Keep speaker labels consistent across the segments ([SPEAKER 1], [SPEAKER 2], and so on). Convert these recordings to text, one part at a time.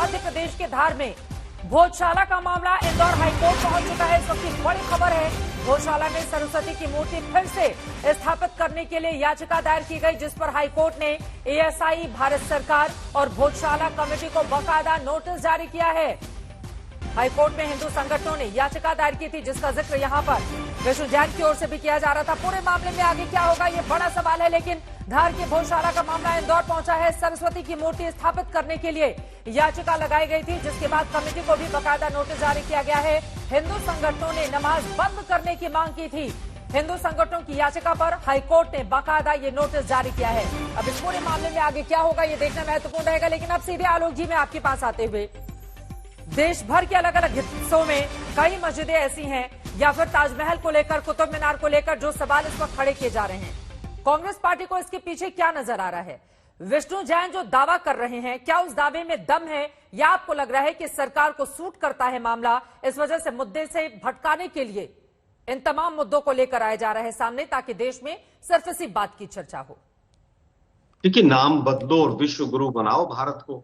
[SPEAKER 1] मध्य प्रदेश के धार में भोजशाला का मामला इंदौर हाईकोर्ट पहुंच चुका है। इस वक्त की बड़ी खबर है, भोजशाला में सरस्वती की मूर्ति फिर से स्थापित करने के लिए याचिका दायर की गई, जिस पर हाईकोर्ट ने एएसआई, भारत सरकार और भोजशाला कमेटी को बाकायदा नोटिस जारी किया है। हाईकोर्ट में हिंदू संगठनों ने याचिका दायर की थी, जिसका जिक्र यहां पर विष्णु जैन की ओर से भी किया जा रहा था। पूरे मामले में आगे क्या होगा, ये बड़ा सवाल है। लेकिन धार की भोजशाला का मामला इंदौर पहुंचा है। सरस्वती की मूर्ति स्थापित करने के लिए याचिका लगाई गई थी, जिसके बाद कमेटी को भी बाकायदा नोटिस जारी किया गया है। हिंदू संगठनों ने नमाज बंद करने की मांग की थी। हिंदू संगठनों की याचिका पर हाईकोर्ट ने बाकायदा ये नोटिस जारी किया है। अब इस पूरे मामले में आगे क्या होगा, ये देखना महत्वपूर्ण रहेगा। लेकिन अब सीधे आलोक जी, मैं आपके पास आते हुए, देश भर के अलग अलग हिस्सों में कई मस्जिदें ऐसी हैं, या फिर ताजमहल को लेकर, कुतुब मीनार को लेकर जो सवाल इस वक्त खड़े किए जा रहे हैं, कांग्रेस पार्टी को इसके पीछे क्या नजर आ रहा है? विष्णु जैन जो दावा कर रहे हैं, क्या उस दावे में दम है, या आपको लग रहा है कि सरकार को सूट करता है मामला, इस वजह से मुद्दे से भटकाने के लिए इन तमाम मुद्दों को लेकर आया जा रहा है सामने, ताकि देश में सिर्फ इसी बात की चर्चा हो?
[SPEAKER 2] देखिए, नाम बदलो और विश्व गुरु बनाओ भारत को।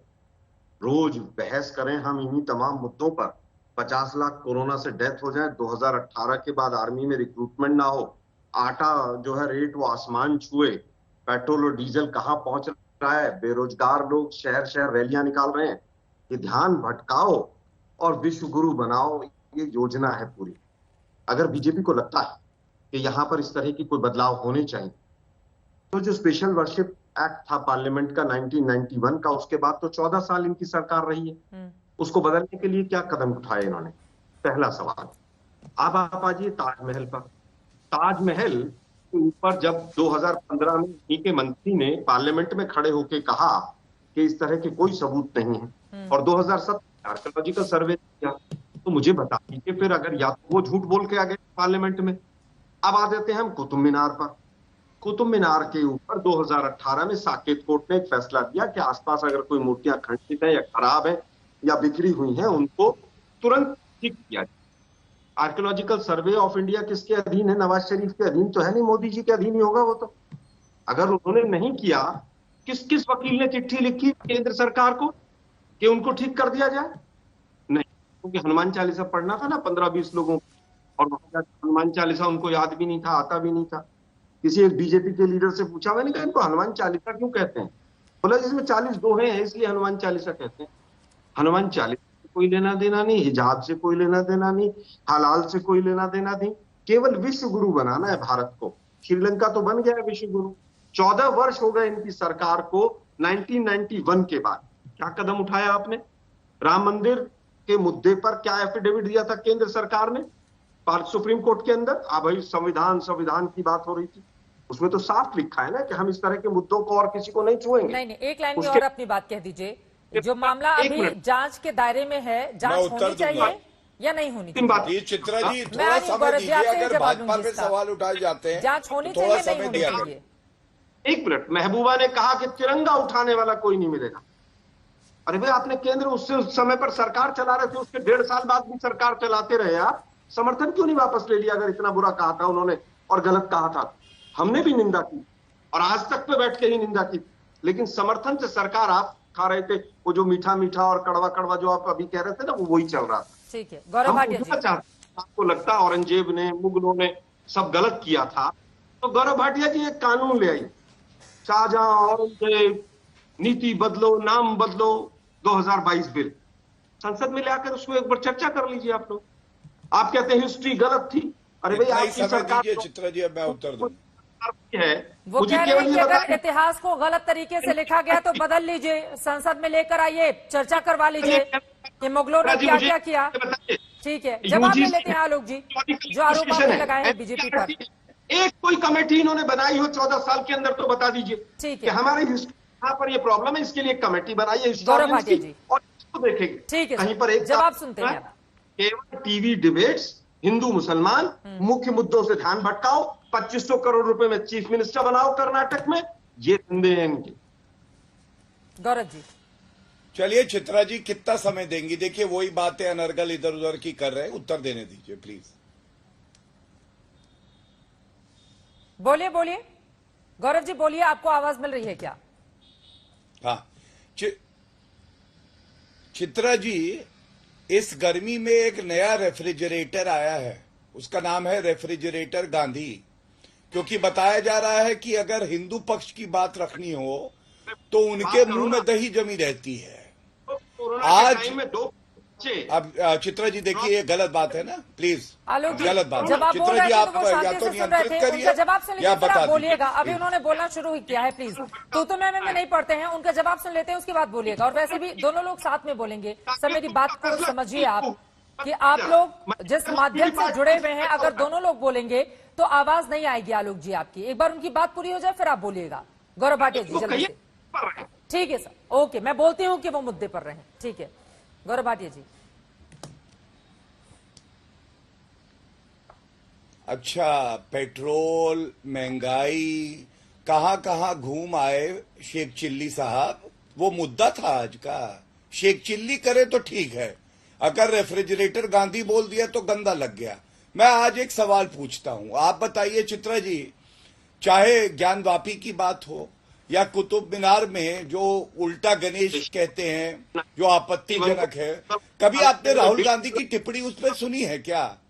[SPEAKER 2] रोज बहस करें हम इन्हीं तमाम मुद्दों पर। 50 लाख कोरोना से डेथ हो जाए, 2018 के बाद आर्मी में रिक्रूटमेंट ना हो, आटा जो है रेट वो आसमान छुए, पेट्रोल और डीजल कहां पहुंच रहा है, बेरोजगार लोग शहर शहर रैलियां निकाल रहे हैं। ये ध्यान भटकाओ और विश्व गुरु बनाओ, ये योजना है पूरी। अगर बीजेपी को लगता है कि यहां पर इस तरह की कोई बदलाव होने चाहिए, तो जो स्पेशल वर्शिप एक्ट था पार्लियामेंट का 1991 का, उसके बाद तो 14 साल इनकी सरकार रही है, उसको बदलने के लिए क्या कदम उठाए इन्होंने? पहला सवाल। अब आप आइए ताजमहल पर। ताजमहल के ऊपर जब 2015 में इन्हीं के मंत्री ने पार्लियामेंट में खड़े होकर कहा कि इस तरह के कोई सबूत नहीं है, और 2017 आर्कियोलॉजिकल सर्वे किया, तो मुझे बता दीजिए फिर, अगर या तो वो झूठ बोल के आ गए पार्लियामेंट में। अब आ जाते हैं हम कुतुब मीनार पर। कुतुब मीनार के ऊपर 2018 में साकेत कोर्ट ने एक फैसला दिया कि आसपास अगर कोई मूर्तियां खंडित है या खराब है या बिखरी हुई हैं, उनको तुरंत ठीक किया जाए। आर्कियोलॉजिकल सर्वे ऑफ इंडिया किसके अधीन है? नवाज शरीफ के अधीन तो है नहीं, मोदी जी के अधीन ही होगा वो तो। अगर उन्होंने नहीं किया, किस किस वकील ने चिट्ठी लिखी केंद्र सरकार को कि उनको ठीक कर दिया जाए? नहीं, क्योंकि हनुमान चालीसा पढ़ना था ना 15-20 लोगों को, और वहां हनुमान चालीसा उनको याद भी नहीं था, आता भी नहीं था। किसी एक बीजेपी के लीडर से पूछा, मैंने कहा इनको हनुमान चालीसा क्यों कहते हैं? बोला जिसमें 40 दोहे हैं इसलिए हनुमान चालीसा कहते हैं। हनुमान चालीसा से कोई लेना देना नहीं, हिजाब से कोई लेना देना नहीं, हलाल से कोई लेना देना नहीं, केवल विश्व गुरु बनाना है भारत को। श्रीलंका तो बन गया है विश्व गुरु। 14 वर्ष हो गए इनकी सरकार को। 1991 के बाद क्या कदम उठाया आपने? राम मंदिर के मुद्दे पर क्या एफिडेविट दिया था केंद्र सरकार ने सुप्रीम कोर्ट के अंदर? भाई संविधान की बात हो रही थी, उसमें तो साफ लिखा है ना कि हम इस तरह के मुद्दों को और किसी को नहीं छुएंगे।
[SPEAKER 1] नहीं, एक लाइन में और अपनी बात कह दीजिए। जो मामला अभी जांच के दायरे में है, जांच होनी चाहिए या नहीं होनी चाहिए?
[SPEAKER 3] चित्रा जी, थोड़ा समय दीजिए। अगर भाजपा पे सवाल उठाए जाते हैं,
[SPEAKER 1] जांच होनी चाहिए, नहीं होनी चाहिए?
[SPEAKER 2] एक मिनट। महबूबा ने कहा कि तिरंगा उठाने वाला कोई नहीं मिलेगा। अरे भाई, आपने केंद्र उससे उस समय पर सरकार चला रहे थे, उसके 1.5 साल बाद भी सरकार चलाते रहे आप। समर्थन क्यों नहीं वापस ले लिया? अगर इतना बुरा कहा था उन्होंने और गलत कहा था, हमने भी निंदा की और आज तक पे बैठ के ही निंदा की, लेकिन समर्थन से सरकार आप खा रहे थे। वो जो मीठा मीठा और कड़वा कड़वा जो आप अभी कह रहे थे ना, वो वही चल रहा था।
[SPEAKER 1] ठीक है, गौरव भाटिया जी,
[SPEAKER 2] आपको लगता है औरंगजेब ने, मुगलों ने सब गलत किया था, तो गौरव भाटिया जी एक कानून ले आई, शाहजहां औरंगजेब नीति बदलो, नाम बदलो 2022 बिल, संसद में लाकर उसको एक बार चर्चा कर लीजिए आप लोग। आप कहते हैं हिस्ट्री गलत थी। अरे भाई, आपकी सरकार
[SPEAKER 3] चित्रा जी, अब मैं उत्तर दूं।
[SPEAKER 1] है वो कह रहे हैं कि अगर इतिहास को गलत तरीके से लिखा गया तो बदल लीजिए, संसद में लेकर आइए, चर्चा करवा लीजिए कि मुगलों ने क्या क्या किया। ठीक है, जवाब ले लेते हैं आलोक जी, जो आरोप आपने लगाए हैं बीजेपी पर।
[SPEAKER 2] एक कोई कमेटी इन्होंने बनाई हो 14 साल के अंदर तो बता दीजिए। ठीक है, हमारी यहाँ पर ये प्रॉब्लम है, इसके लिए कमेटी बनाइए
[SPEAKER 1] गौरव भाटिया जी,
[SPEAKER 2] और इसको देखेंगे।
[SPEAKER 1] ठीक है,
[SPEAKER 2] कहीं पर एक
[SPEAKER 1] जवाब सुनते हैं।
[SPEAKER 2] केवल टीवी डिबेट्स, हिंदू मुसलमान, मुख्य मुद्दों से ध्यान भटकाओ, 2500 करोड़ रुपए में चीफ मिनिस्टर बनाओ कर्नाटक में, ये धंधे हैं इनके।
[SPEAKER 1] गौरव जी,
[SPEAKER 3] चलिए चित्रा जी, कितना समय देंगी? देखिए, वही बातें अनर्गल इधर उधर की कर रहे हैं, उत्तर देने दीजिए प्लीज।
[SPEAKER 1] बोलिए बोलिए गौरव जी, बोलिए, आपको आवाज मिल रही है क्या?
[SPEAKER 3] हाँ, चित्रा जी, इस गर्मी में एक नया रेफ्रिजरेटर आया है, उसका नाम है रेफ्रिजरेटर गांधी, क्योंकि बताया जा रहा है कि अगर हिंदू पक्ष की बात रखनी हो तो उनके मुंह में दही जमी रहती है।
[SPEAKER 2] कोरोना
[SPEAKER 3] आज
[SPEAKER 2] के टाइम में 2 बच्चे
[SPEAKER 3] अब चित्रा जी देखिए, ये गलत बात है ना, प्लीज
[SPEAKER 1] आलोक जी,
[SPEAKER 3] गलत बात
[SPEAKER 1] जब
[SPEAKER 3] है।
[SPEAKER 1] आप बोल
[SPEAKER 3] चित्रा
[SPEAKER 1] रहे
[SPEAKER 3] जी,
[SPEAKER 1] थे
[SPEAKER 3] आप
[SPEAKER 1] तो वो
[SPEAKER 3] या
[SPEAKER 1] शांति
[SPEAKER 3] तो
[SPEAKER 1] से सुन रहे
[SPEAKER 3] नियंत्रित
[SPEAKER 1] थे, उनका जवाब सुन
[SPEAKER 3] करिए
[SPEAKER 1] लीजिए
[SPEAKER 3] या
[SPEAKER 1] फिर आप
[SPEAKER 3] बता
[SPEAKER 1] बोलिएगा। अभी
[SPEAKER 3] दीजिए।
[SPEAKER 1] उन्होंने बोलना शुरू ही किया है, प्लीज तो मैं नहीं पढ़ते हैं, उनका जवाब सुन लेते हैं, उसके बाद बोलिएगा। और वैसे भी दोनों लोग साथ में बोलेंगे। सब मेरी बात को समझिए आप, कि आप लोग जिस माध्यम से जुड़े हुए हैं, अगर दोनों लोग बोलेंगे तो आवाज नहीं आएगी आलोक जी आपकी। एक बार उनकी बात पूरी हो जाए फिर आप बोलिएगा। गौरव भाटिया जी जल्दी से। ठीक है सर, ओके, मैं बोलती हूँ कि वो मुद्दे पर रहे। ठीक है गौरव भाटिया जी।
[SPEAKER 3] अच्छा, पेट्रोल, महंगाई, कहां कहां घूम आए शेख चिल्ली साहब, वो मुद्दा था आज का। शेख चिल्ली करे तो ठीक है, अगर रेफ्रिजरेटर गांधी बोल दिया तो गंदा लग गया। मैं आज एक सवाल पूछता हूं, आप बताइए चित्रा जी, चाहे ज्ञानवापी की बात हो या कुतुब मीनार में जो उल्टा गणेश कहते हैं, जो आपत्तिजनक है, कभी आपने राहुल गांधी की टिप्पणी उस पर सुनी है क्या?